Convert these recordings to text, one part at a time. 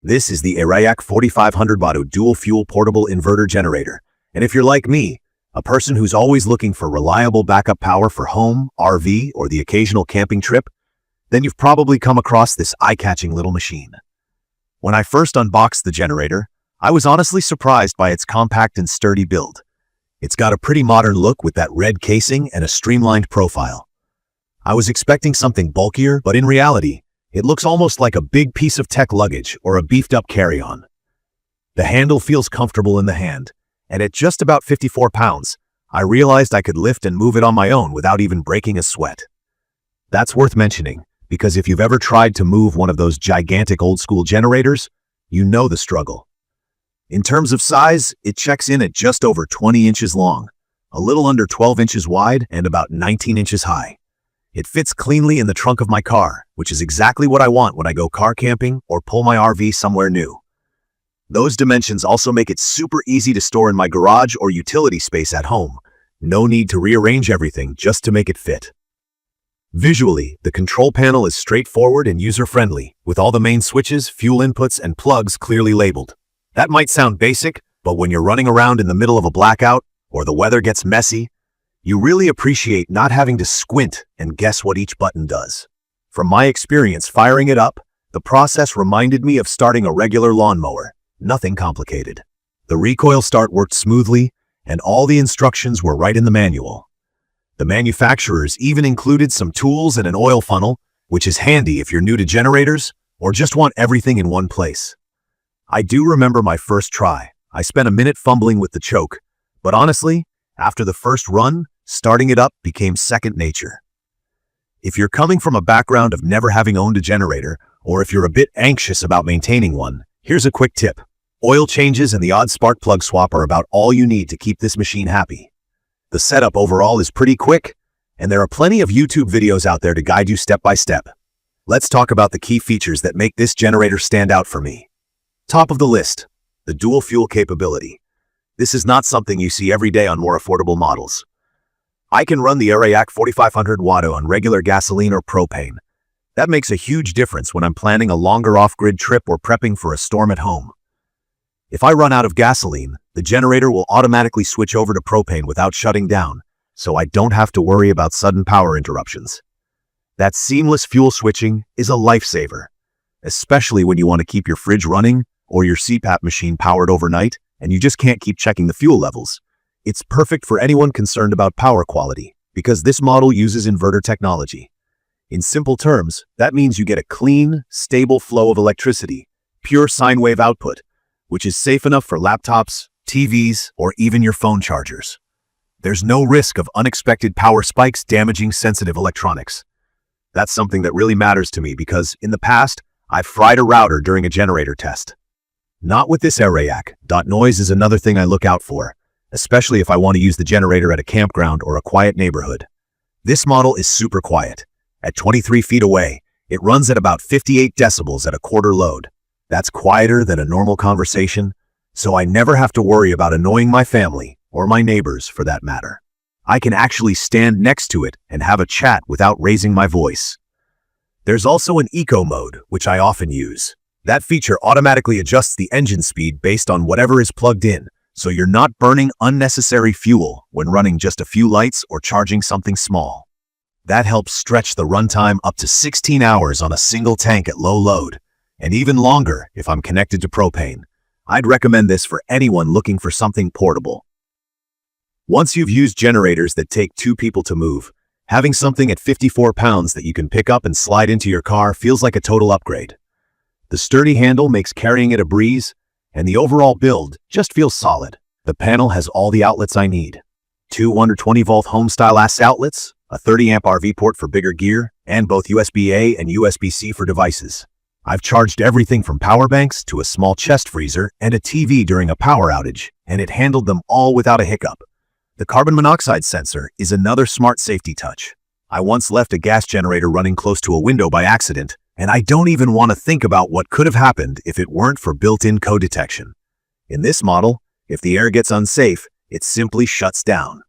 This is the ERAYAK 4500W Dual-Fuel Portable Inverter Generator. And if you're like me, a person who's always looking for reliable backup power for home, RV, or the occasional camping trip, then you've probably come across this eye-catching little machine. When I first unboxed the generator, I was honestly surprised by its compact and sturdy build. It's got a pretty modern look with that red casing and a streamlined profile. I was expecting something bulkier, but in reality, it looks almost like a big piece of tech luggage or a beefed-up carry-on. The handle feels comfortable in the hand, and at just about 54 pounds, I realized I could lift and move it on my own without even breaking a sweat. That's worth mentioning, because if you've ever tried to move one of those gigantic old-school generators, you know the struggle. In terms of size, it checks in at just over 20 inches long, a little under 12 inches wide, and about 19 inches high. It fits cleanly in the trunk of my car, which is exactly what I want when I go car camping or pull my RV somewhere new. Those dimensions also make it super easy to store in my garage or utility space at home. No need to rearrange everything just to make it fit. Visually, the control panel is straightforward and user-friendly, with all the main switches, fuel inputs, and plugs clearly labeled. That might sound basic, but when you're running around in the middle of a blackout or the weather gets messy, you really appreciate not having to squint and guess what each button does. From my experience firing it up, the process reminded me of starting a regular lawnmower. Nothing complicated. The recoil start worked smoothly, and all the instructions were right in the manual. The manufacturers even included some tools and an oil funnel, which is handy if you're new to generators or just want everything in one place. I do remember my first try. I spent a minute fumbling with the choke, but honestly, after the first run, starting it up became second nature. If you're coming from a background of never having owned a generator, or if you're a bit anxious about maintaining one, here's a quick tip. Oil changes and the odd spark plug swap are about all you need to keep this machine happy. The setup overall is pretty quick, and there are plenty of YouTube videos out there to guide you step by step. Let's talk about the key features that make this generator stand out for me. Top of the list, the dual fuel capability. This is not something you see every day on more affordable models. I can run the ERAYAK 4500W on regular gasoline or propane. That makes a huge difference when I'm planning a longer off-grid trip or prepping for a storm at home. If I run out of gasoline, the generator will automatically switch over to propane without shutting down, so I don't have to worry about sudden power interruptions. That seamless fuel switching is a lifesaver, especially when you want to keep your fridge running or your CPAP machine powered overnight and you just can't keep checking the fuel levels. It's perfect for anyone concerned about power quality, because this model uses inverter technology. In simple terms, that means you get a clean, stable flow of electricity, pure sine wave output, which is safe enough for laptops, TVs, or even your phone chargers. There's no risk of unexpected power spikes damaging sensitive electronics. That's something that really matters to me because, in the past, I've fried a router during a generator test. Not with this ERAYAK. Noise is another thing I look out for, especially if I want to use the generator at a campground or a quiet neighborhood. This model is super quiet. At 23 feet away, it runs at about 58 decibels at a quarter load. That's quieter than a normal conversation, so I never have to worry about annoying my family, or my neighbors for that matter. I can actually stand next to it and have a chat without raising my voice. There's also an eco mode, which I often use. That feature automatically adjusts the engine speed based on whatever is plugged in, so you're not burning unnecessary fuel when running just a few lights or charging something small. That helps stretch the runtime up to 16 hours on a single tank at low load, and even longer if I'm connected to propane. I'd recommend this for anyone looking for something portable. Once you've used generators that take 2 people to move, having something at 54 pounds that you can pick up and slide into your car feels like a total upgrade. The sturdy handle makes carrying it a breeze, and the overall build just feels solid. The panel has all the outlets I need. 2 120-volt home-style AC outlets, a 30-amp RV port for bigger gear, and both USB-A and USB-C for devices. I've charged everything from power banks to a small chest freezer and a TV during a power outage, and it handled them all without a hiccup. The carbon monoxide sensor is another smart safety touch. I once left a gas generator running close to a window by accident, and I don't even want to think about what could have happened if it weren't for built-in code detection. In this model, if the air gets unsafe, it simply shuts down.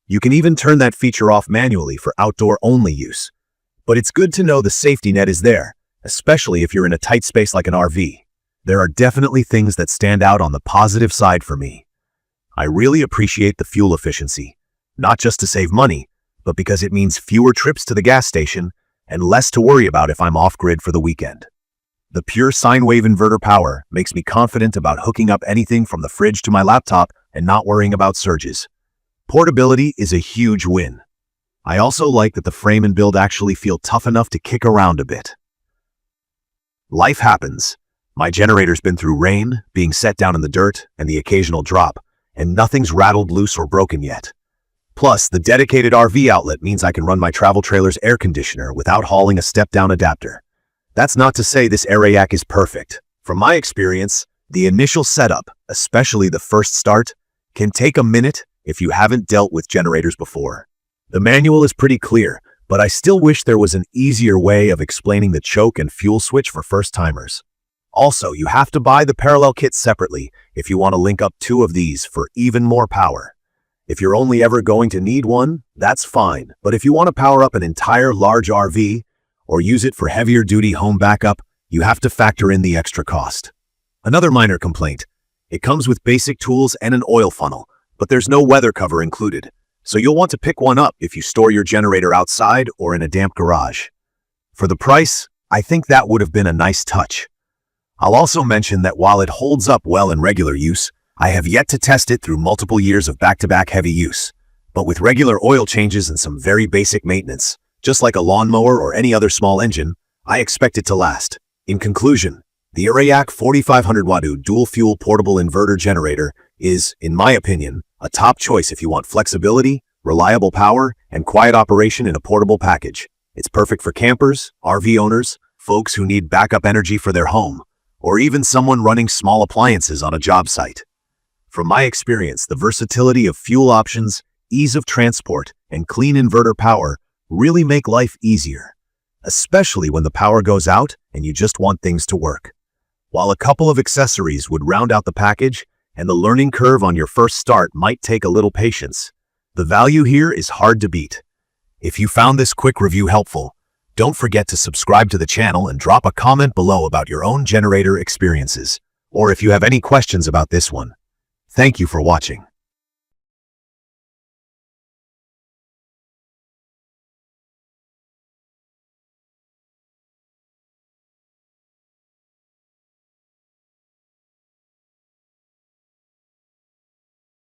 You can even turn that feature off manually for outdoor-only use. But it's good to know the safety net is there, especially if you're in a tight space like an RV. there are definitely things that stand out on the positive side for me. I really appreciate the fuel efficiency, not just to save money, but because it means fewer trips to the gas station and less to worry about if I'm off-grid for the weekend. The pure sine wave inverter power makes me confident about hooking up anything from the fridge to my laptop and not worrying about surges. Portability is a huge win. I also like that the frame and build actually feel tough enough to kick around a bit. Life happens. My generator's been through rain, being set down in the dirt, and the occasional drop, and nothing's rattled loose or broken yet. Plus, the dedicated RV outlet means I can run my travel trailer's air conditioner without hauling a step-down adapter. That's not to say this ERAYAK is perfect. From my experience, the initial setup, especially the first start, can take a minute if you haven't dealt with generators before. The manual is pretty clear, but I still wish there was an easier way of explaining the choke and fuel switch for first-timers. Also, you have to buy the parallel kit separately if you want to link up two of these for even more power. If you're only ever going to need one, that's fine, but if you want to power up an entire large RV or use it for heavier-duty home backup, you have to factor in the extra cost. Another minor complaint: it comes with basic tools and an oil funnel, but there's no weather cover included, so you'll want to pick one up if you store your generator outside or in a damp garage. For the price, I think that would have been a nice touch. I'll also mention that while it holds up well in regular use, I have yet to test it through multiple years of back-to-back heavy use. But with regular oil changes and some very basic maintenance, just like a lawnmower or any other small engine, I expect it to last. In conclusion, the ERAYAK 4500W Dual-Fuel Portable Inverter Generator is, in my opinion, a top choice if you want flexibility, reliable power, and quiet operation in a portable package. It's perfect for campers, RV owners, folks who need backup energy for their home, or even someone running small appliances on a job site. From my experience, the versatility of fuel options, ease of transport, and clean inverter power really make life easier, especially when the power goes out and you just want things to work. While a couple of accessories would round out the package, and the learning curve on your first start might take a little patience, the value here is hard to beat. If you found this quick review helpful, don't forget to subscribe to the channel and drop a comment below about your own generator experiences, or if you have any questions about this one. Thank you for watching.